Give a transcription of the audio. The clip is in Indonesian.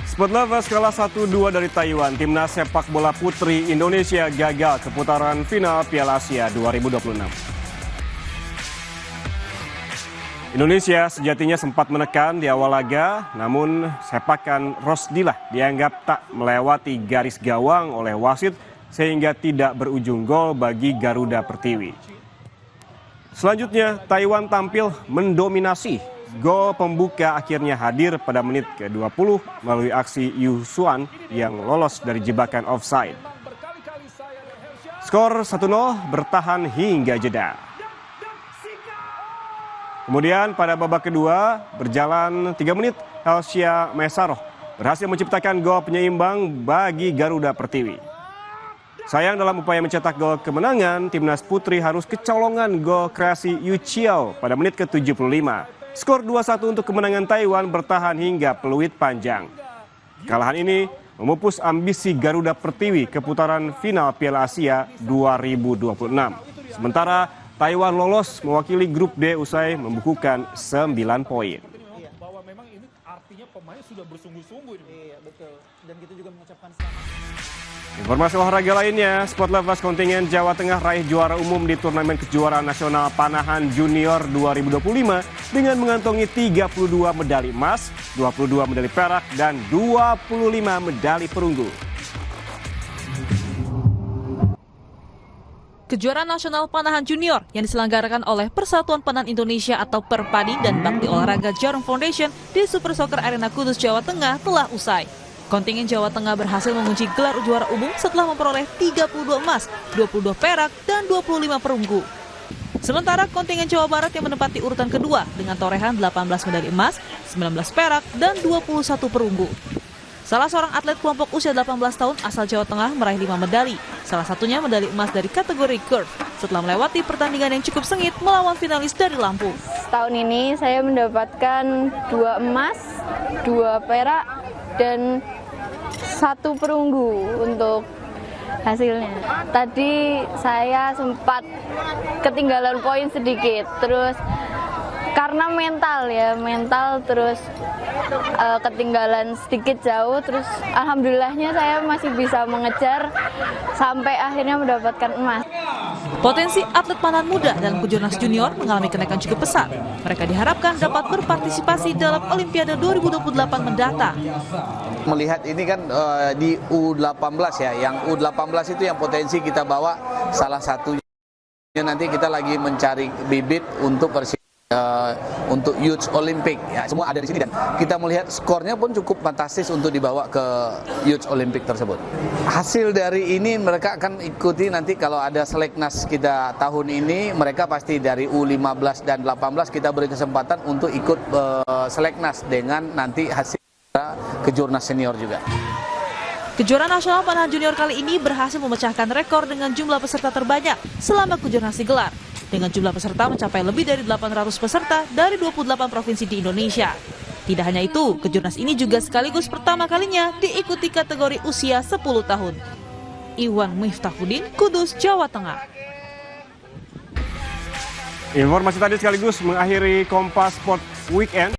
Sport Lovers kalah 1-2 dari Taiwan. Timnas sepak bola putri Indonesia gagal ke putaran final Piala Asia 2026. Indonesia sejatinya sempat menekan di awal laga, namun sepakan Rosdilah dianggap tak melewati garis gawang oleh wasit sehingga tidak berujung gol bagi Garuda Pertiwi. Selanjutnya, Taiwan tampil mendominasi. Gol pembuka akhirnya hadir pada menit ke-20 melalui aksi Yu Xuan yang lolos dari jebakan offside. Skor 1-0 bertahan hingga jeda. Kemudian pada babak kedua berjalan 3 menit, Helsia Mesaroh berhasil menciptakan gol penyeimbang bagi Garuda Pertiwi. Sayang dalam upaya mencetak gol kemenangan, timnas putri harus kecolongan gol kreasi Yu Chiao pada menit ke-75. Skor 2-1 untuk kemenangan Taiwan bertahan hingga peluit panjang. Kekalahan ini memupus ambisi Garuda Pertiwi ke putaran final Piala Asia 2026. Sementara Taiwan lolos mewakili grup D usai membukukan 9 poin. Bahwa memang ini artinya pemain sudah bersungguh-sungguh. Iya, betul. Dan kita juga mengucapkan selamat. Informasi olahraga lainnya, Sport Lovers kontingen Jawa Tengah raih juara umum di turnamen kejuaraan nasional Panahan Junior 2025 dengan mengantongi 32 medali emas, 22 medali perak, dan 25 medali perunggu. Kejuaraan Nasional Panahan Junior yang diselenggarakan oleh Persatuan Panahan Indonesia atau Perpadi dan Bakti Olahraga Jarum Foundation di Super Soccer Arena Kudus, Jawa Tengah telah usai. Kontingen Jawa Tengah berhasil mengunci gelar juara umum setelah memperoleh 32 emas, 22 perak, dan 25 perunggu. Sementara kontingen Jawa Barat yang menempati urutan kedua dengan torehan 18 medali emas, 19 perak, dan 21 perunggu. Salah seorang atlet kelompok usia 18 tahun asal Jawa Tengah meraih 5 medali, salah satunya medali emas dari kategori curve setelah melewati pertandingan yang cukup sengit melawan finalis dari Lampung. Tahun ini saya mendapatkan 2 emas, 2 perak, dan 1 perunggu untuk hasilnya. Tadi saya sempat ketinggalan poin sedikit, terus karena mental terus ketinggalan sedikit jauh, terus alhamdulillahnya saya masih bisa mengejar sampai akhirnya mendapatkan emas. Potensi atlet panahan muda dalam Kejurnas Junior mengalami kenaikan cukup pesat. Mereka diharapkan dapat berpartisipasi dalam Olimpiade 2028 mendatang. Melihat ini kan di U18 ya, yang U18 itu yang potensi kita bawa salah satunya nanti kita lagi mencari bibit untuk untuk Youth Olympic ya, semua ada di sini dan kita melihat skornya pun cukup fantastis untuk dibawa ke Youth Olympic tersebut. Hasil dari ini mereka akan ikuti nanti kalau ada seleknas kita tahun ini, mereka pasti dari U15 dan 18 kita beri kesempatan untuk ikut seleknas dengan nanti hasil kejurnas senior juga. Kejuaraan Nasional Panahan Junior kali ini berhasil memecahkan rekor dengan jumlah peserta terbanyak selama kejurnas digelar. Dengan jumlah peserta mencapai lebih dari 800 peserta dari 28 provinsi di Indonesia. Tidak hanya itu, kejurnas ini juga sekaligus pertama kalinya diikuti kategori usia 10 tahun. Iwan Miftahuddin, Kudus, Jawa Tengah. Informasi tadi sekaligus mengakhiri Kompas Sport Weekend.